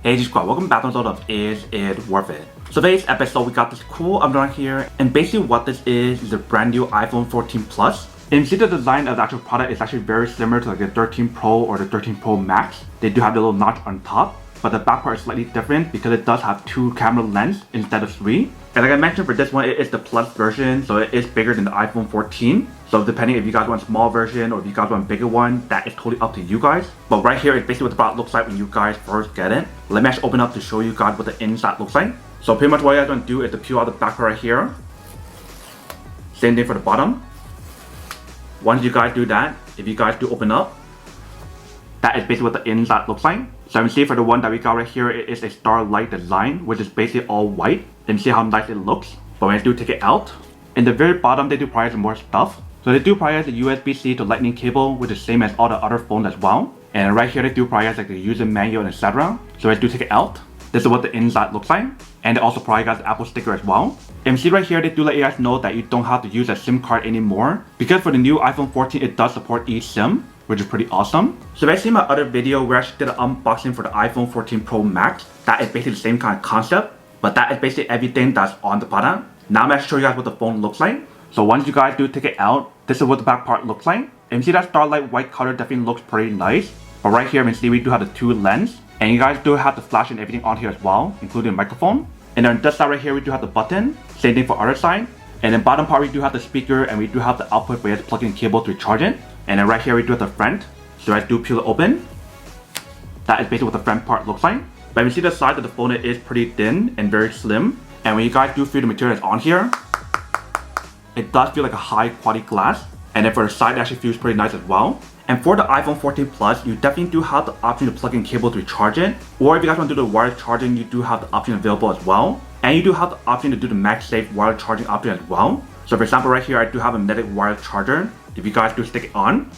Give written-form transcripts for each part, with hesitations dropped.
Hey squad, welcome back to an episode of Is It Worth It? So today's episode we got this cool umbrella here, and basically what this is a brand new iPhone 14 Plus. And you see the design of the actual product is actually very similar to like the 13 Pro or the 13 Pro Max. They do have the little notch on top, but the back part is slightly different because it does have 2 camera lenses instead of 3. And like I mentioned, for this one it is the Plus version, so it is bigger than the iPhone 14. So depending if you guys want a small version or if you guys want a bigger one, that is totally up to you guys. But right here is basically what the product looks like when you guys first get it. Let me actually open up to show you guys what the inside looks like. So pretty much what you guys want to do is to peel out the back part right here. Same thing for the bottom. Once you guys do that, if you guys do open up, that is basically what the inside looks like. So you can see for the one that we got right here, it is a starlight design, which is basically all white. And see how nice it looks. But when I do take it out, in the very bottom they do provide some more stuff. So they do provide a USB-C to lightning cable, which is same as all the other phones as well. And right here they do provide like the user manual and etc. So I do take it out. This is what the inside looks like. And they also provide guys the Apple sticker as well. And see right here they do let you guys know that you don't have to use a SIM card anymore. Because for the new iPhone 14 it does support eSIM, which is pretty awesome. So if you see my other video where I actually did an unboxing for the iPhone 14 Pro Max, that is basically the same kind of concept. But that is basically everything that's on the product. Now I'm going to show you guys what the phone looks like. So once you guys do take it out, this is what the back part looks like. And you see that starlight white color definitely looks pretty nice. But right here you can see we do have the 2 lenses. And you guys do have the flash and everything on here as well, including the microphone. And then this side right here we do have the button. Same thing for other side. And then bottom part we do have the speaker and we do have the output where you have to plug in cable to recharge it. And then right here we do have the front. So I do peel it open. That is basically what the front part looks like. But you see the side of the phone is pretty thin and very slim. And when you guys do feel the material that's on here, it does feel like a high quality glass. And then for the side it actually feels pretty nice as well. And for the iPhone 14 Plus, you definitely do have the option to plug in cable to recharge it. Or if you guys want to do the wireless charging, you do have the option available as well. And you do have the option to do the Magsafe wireless charging option as well. So for example right here, I do have a magnetic wireless charger. If you guys do stick it on,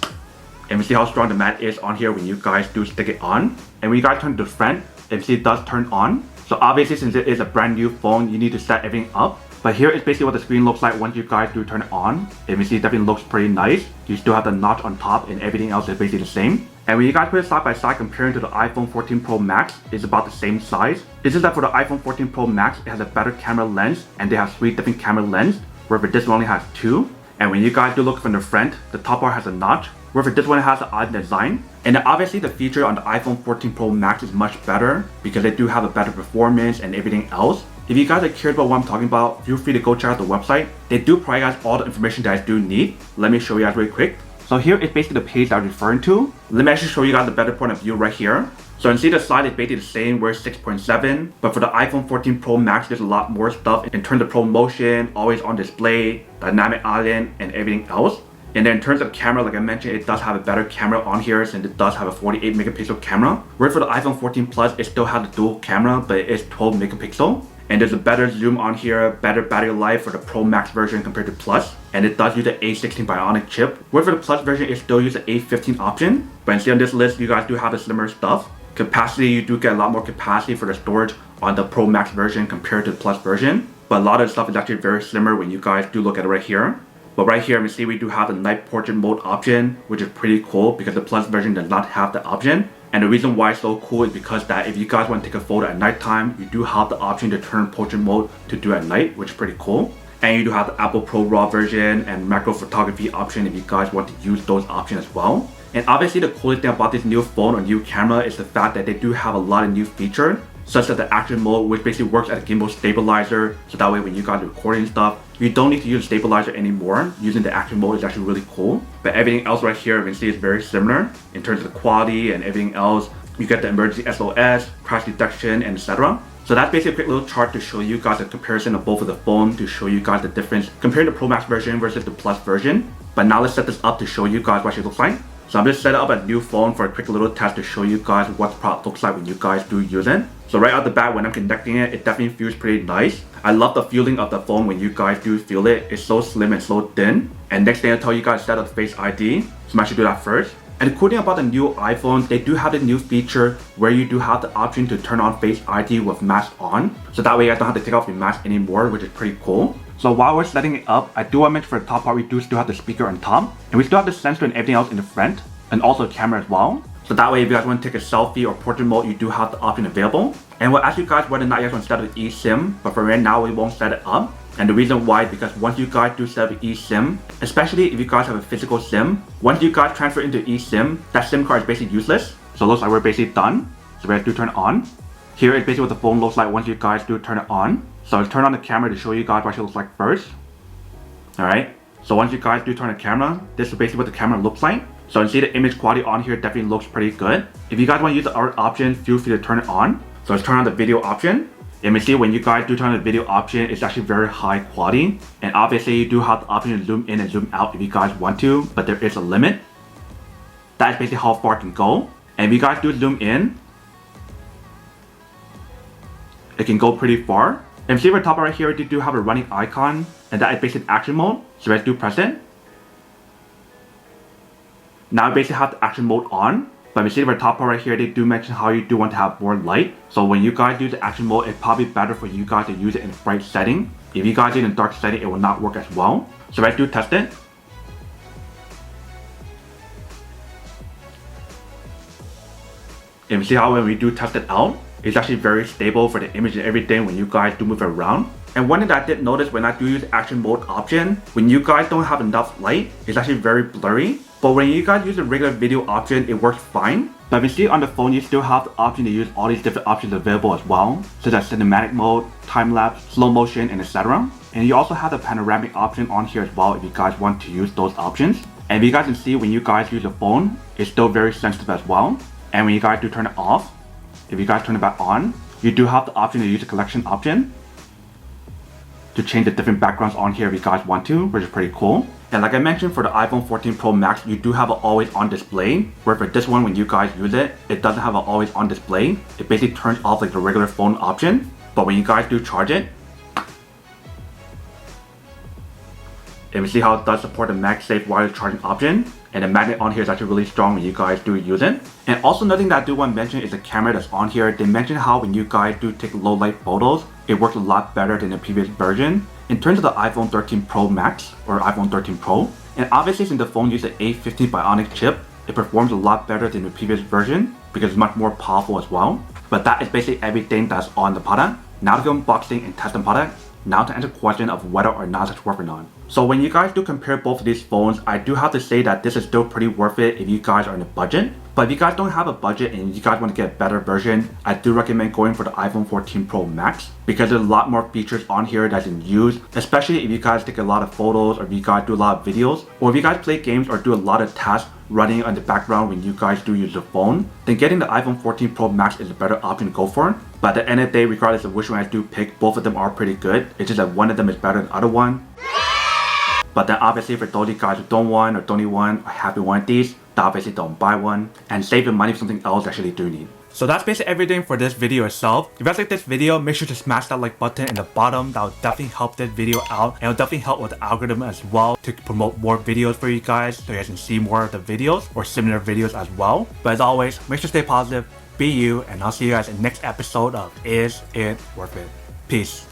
and we see how strong the mat is on here when you guys do stick it on. And when you guys turn to the front, and see it does turn on. So obviously since it is a brand new phone, you need to set everything up. But here is basically what the screen looks like once you guys do turn it on. And we see it definitely looks pretty nice. You still have the notch on top and everything else is basically the same. And when you guys put it side by side comparing to the iPhone 14 Pro Max, it's about the same size. It's just that for the iPhone 14 Pro Max, it has a better camera lens and they have 3 different camera lenses, where for this one only has 2. And when you guys do look from the front, the top part has a notch, where for this one it has an odd design. And then obviously the feature on the iPhone 14 Pro Max is much better because they do have a better performance and everything else. If you guys are curious about what I'm talking about, feel free to go check out the website. They do provide guys all the information that you guys do need. Let me show you guys really quick. So here is basically the page that I'm referring to. Let me actually show you guys the better point of view right here. So you can see the slide is basically the same, where it's 6.7, but for the iPhone 14 Pro Max there's a lot more stuff in terms of ProMotion, always on display, dynamic island, and everything else. And then in terms of camera, like I mentioned, it does have a better camera on here since it does have a 48 megapixel camera. Whereas for the iPhone 14 Plus, it still has the dual camera, but it is 12 megapixel. And there's a better zoom on here, better battery life for the Pro Max version compared to Plus. And it does use the A16 Bionic chip. Whereas for the Plus version, it still uses the A15 option. But instead on this list, you guys do have the slimmer stuff. Capacity, you do get a lot more capacity for the storage on the Pro Max version compared to the Plus version. But a lot of the stuff is actually very slimmer when you guys do look at it right here. But right here, you see we do have the night portrait mode option, which is pretty cool because the Plus version does not have the option. And the reason why it's so cool is because that if you guys want to take a photo at nighttime, you do have the option to turn portrait mode to do at night, which is pretty cool. And you do have the Apple Pro RAW version and macro photography option if you guys want to use those options as well. And obviously the coolest thing about this new phone or new camera is the fact that they do have a lot of new features, such as the action mode, which basically works as a gimbal stabilizer. So that way when you guys are recording stuff, you don't need to use a stabilizer anymore. Using the action mode is actually really cool. But everything else right here, you can see is very similar in terms of the quality and everything else. You get the emergency SOS, crash detection, and etc. So that's basically a quick little chart to show you guys the comparison of both of the phones, to show you guys the difference comparing the Pro Max version versus the Plus version. But now let's set this up to show you guys what it looks like. So I'm just setting up a new phone for a quick little test to show you guys what the product looks like when you guys do use it. So right out the bat, when I'm connecting it, it definitely feels pretty nice. I love the feeling of the phone when you guys do feel it. It's so slim and so thin. And next thing I'll tell you guys, set up Face ID. So I'm actually do that first. And the cool thing about the new iPhones, they do have the new feature where you do have the option to turn on Face ID with mask on. So that way you guys don't have to take off your mask anymore, which is pretty cool. So while we're setting it up, I do want to mention for the top part, we do still have the speaker on top. And we still have the sensor and everything else in the front. And also the camera as well. So that way if you guys want to take a selfie or portrait mode, you do have the option available. And we'll ask you guys whether or not you guys want to set up the eSIM, but for right now we won't set it up. And the reason why is because once you guys do set up the eSIM, especially if you guys have a physical SIM, once you guys transfer into eSIM, that SIM card is basically useless. So it looks like we're basically done. So we have to turn it on. Here is basically what the phone looks like once you guys do turn it on. So let's turn on the camera to show you guys what it looks like first. Alright, so once you guys do turn the camera, this is basically what the camera looks like. So you see the image quality on here definitely looks pretty good. If you guys want to use the other option, feel free to turn it on. So let's turn on the video option. And you see when you guys do turn on the video option, it's actually very high quality. And obviously you do have the option to zoom in and zoom out if you guys want to, but there is a limit. That is basically how far it can go. And if you guys do zoom in, it can go pretty far. And see over the top right here, you do have a running icon, and that is basically action mode. So let's do press it. Now basically have the action mode on. But you see over the top part right here, they do mention how you do want to have more light. So when you guys use the action mode, it's probably better for you guys to use it in bright setting. If you guys use it in dark setting, it will not work as well. So let's do test it. And you see how when we do test it out, it's actually very stable for the image and everything when you guys do move it around. And one thing that I did notice when I do use the action mode option, when you guys don't have enough light, it's actually very blurry. But when you guys use the regular video option, it works fine. But if you see on the phone, you still have the option to use all these different options available as well, such as cinematic mode, time-lapse, slow motion, and etc. And you also have the panoramic option on here as well if you guys want to use those options. And if you guys can see when you guys use the phone, it's still very sensitive as well. And when you guys do turn it off, if you guys turn it back on, you do have the option to use the collection option to change the different backgrounds on here if you guys want to, which is pretty cool. And like I mentioned, for the iPhone 14 Pro Max, you do have an always on display, where for this one, when you guys use it, it doesn't have an always on display. It basically turns off like the regular phone option. But when you guys do charge it, and we see how it does support the Magsafe wireless charging option. And the magnet on here is actually really strong when you guys do use it. And also another thing that I do want to mention is the camera that's on here. They mention how when you guys do take low light photos, it works a lot better than the previous version. In terms of the iPhone 13 Pro Max or iPhone 13 Pro, and obviously since the phone uses the A15 Bionic chip, it performs a lot better than the previous version because it's much more powerful as well. But that is basically everything that's on the product. Now to go unboxing and test the product. Now to answer the question of whether or not it's worth or not. So when you guys do compare both of these phones, I do have to say that this is still pretty worth it if you guys are in a budget. But if you guys don't have a budget and you guys want to get a better version, I do recommend going for the iPhone 14 Pro Max because there's a lot more features on here that you can use, especially if you guys take a lot of photos or if you guys do a lot of videos, or if you guys play games or do a lot of tasks running on the background when you guys do use the phone, then getting the iPhone 14 Pro Max is a better option to go for. But at the end of the day, regardless of which one I do pick, both of them are pretty good. It's just that one of them is better than the other one. But then obviously for those of you guys who don't want or don't need one or happy one of these, then obviously don't buy one and save your money for something else you actually do need. So that's basically everything for this video itself. If you guys like this video, make sure to smash that like button in the bottom. That will definitely help this video out, and it'll definitely help with the algorithm as well to promote more videos for you guys so you guys can see more of the videos or similar videos as well. But as always, make sure to stay positive, be you, and I'll see you guys in the next episode of Is It Worth It? Peace.